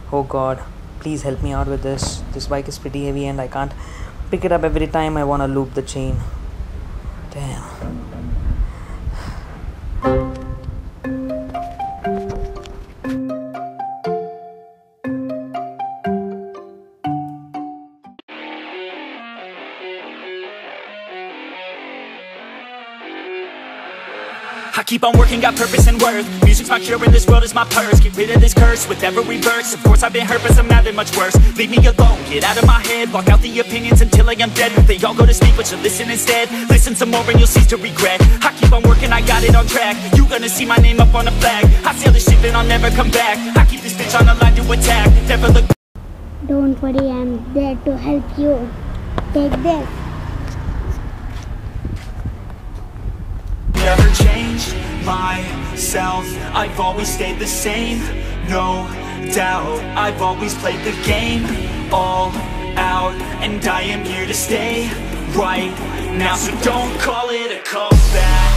Oh god, please help me out with this. This bike is pretty heavy and I can't pick it up every time I want to loop the chain. Damn. I keep on working, got purpose and worth. Music's my cure and this world is my purse. Get rid of this curse with every verse. Of course I've been hurt but some have been much worse. Leave me alone, get out of my head. Block out the opinions until I am dead. They all go to sleep but you listen instead. Listen some more and you'll cease to regret. I keep on working, I got it on track. You gonna see my name up on a flag. I sail this ship and I'll never come back. I keep this bitch on the line to attack. Never look. Don't worry, I'm there to help you. Take this. Never changed myself, I've always stayed the same, no doubt. I've always played the game all out, and I am here to stay right now. So don't call it a comeback.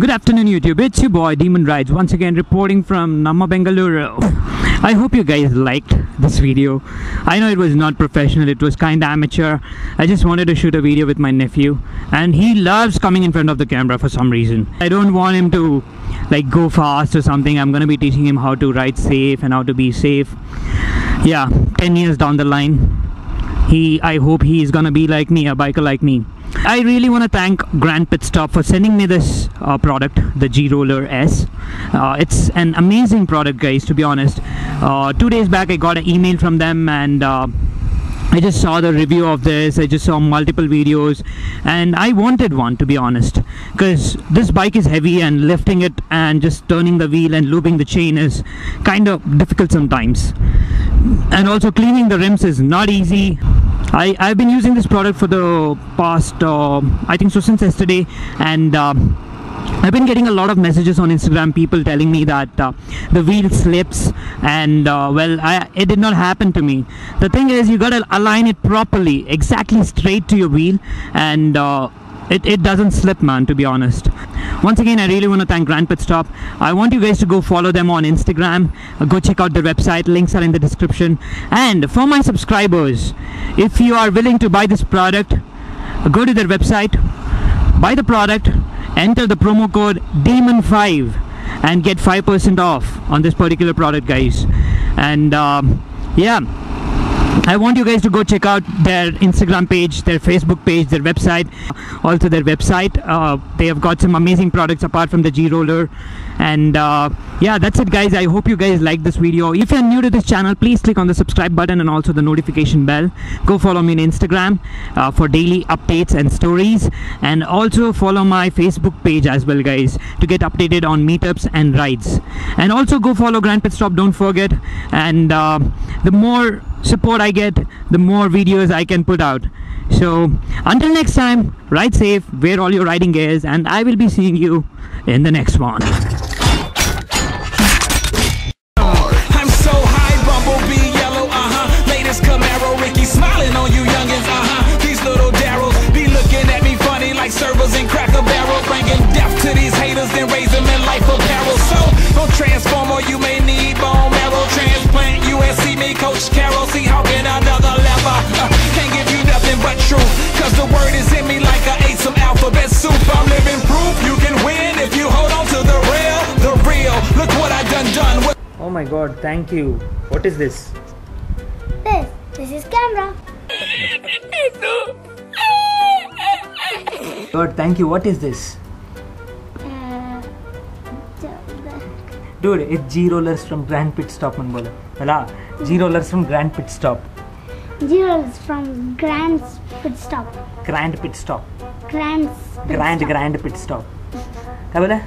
Good afternoon YouTube, it's your boy Demon Rides once again reporting from Namma Bengaluru. I hope you guys liked this video. I know it was not professional, it was kinda amateur. I just wanted to shoot a video with my nephew and he loves coming in front of the camera for some reason. I don't want him to like go fast or something. I'm gonna be teaching him how to ride safe and how to be safe. Yeah, 10 years down the line, I hope he is gonna be like me, a biker like me. I really want to thank Grand Pitstop for sending me this product, the G-Roller-S. It's an amazing product, guys, to be honest. 2 days back I got an email from them and I just saw the review of this. I just saw multiple videos and I wanted one, to be honest, because this bike is heavy and lifting it and just turning the wheel and looping the chain is kind of difficult sometimes, and also cleaning the rims is not easy. I've been using this product for the past I think so since yesterday, and I've been getting a lot of messages on Instagram, people telling me that the wheel slips, and well, it did not happen to me. The thing is, you gotta align it properly, exactly straight to your wheel, and it doesn't slip, man, to be honest. Once again, I really want to thank Grand Pitstop. I want you guys to go follow them on Instagram, go check out their website, links are in the description. And for my subscribers, if you are willing to buy this product, go to their website, buy the product, enter the promo code DEMON5 and get 5% off on this particular product, guys. And yeah, I want you guys to go check out their Instagram page, their Facebook page, their website, also their website. They have got some amazing products apart from the G-Roller. And yeah, that's it, guys. I hope you guys like this video. If you're new to this channel, please click on the subscribe button and also the notification bell. Go follow me on Instagram for daily updates and stories, and also follow my Facebook page as well, guys, to get updated on meetups and rides. And also go follow Grand Pitstop, don't forget. And the more support I get, the more videos I can put out. So until next time, ride safe, wear all your riding gears, and I will be seeing you in the next one. I'm so high, bumblebee yellow, latest Camaro, Ricky smiling on you youngins, these little Darryls be looking at me funny like servers in Cracker Barrel, bringing death to these haters, then raise them in life apparel. So don't transform or you may need bone marrow transplant. USC me, Coach Carroll, see how can another level, can't give you nothing but truth, cause the word is in me like I ate some alphabet soup. I'm living proof you can win if you hold on to the real, look what I done. Oh my god, thank you. What is this? This is camera. God, thank you. What is this? Dude, it's G-rollers from Grand Pit Stop man bola. Hala, G-rollers from Grand Pit Stop. G-rollers from Grand Pit Stop. Grand Pit Stop. Grand Pit Stop. क्या बोला?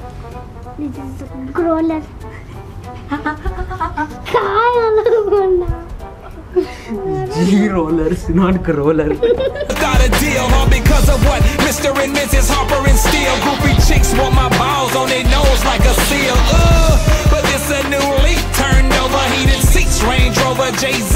This is growler. काय अलग बोलना? G-rollers, not growler. Got a deal all because of what Mr. and Mrs. Harper and Steele. Groupie chicks want my balls on their nose like a seal. But this a new leak, turned over, heated seats, Range Rover, Jay-Z.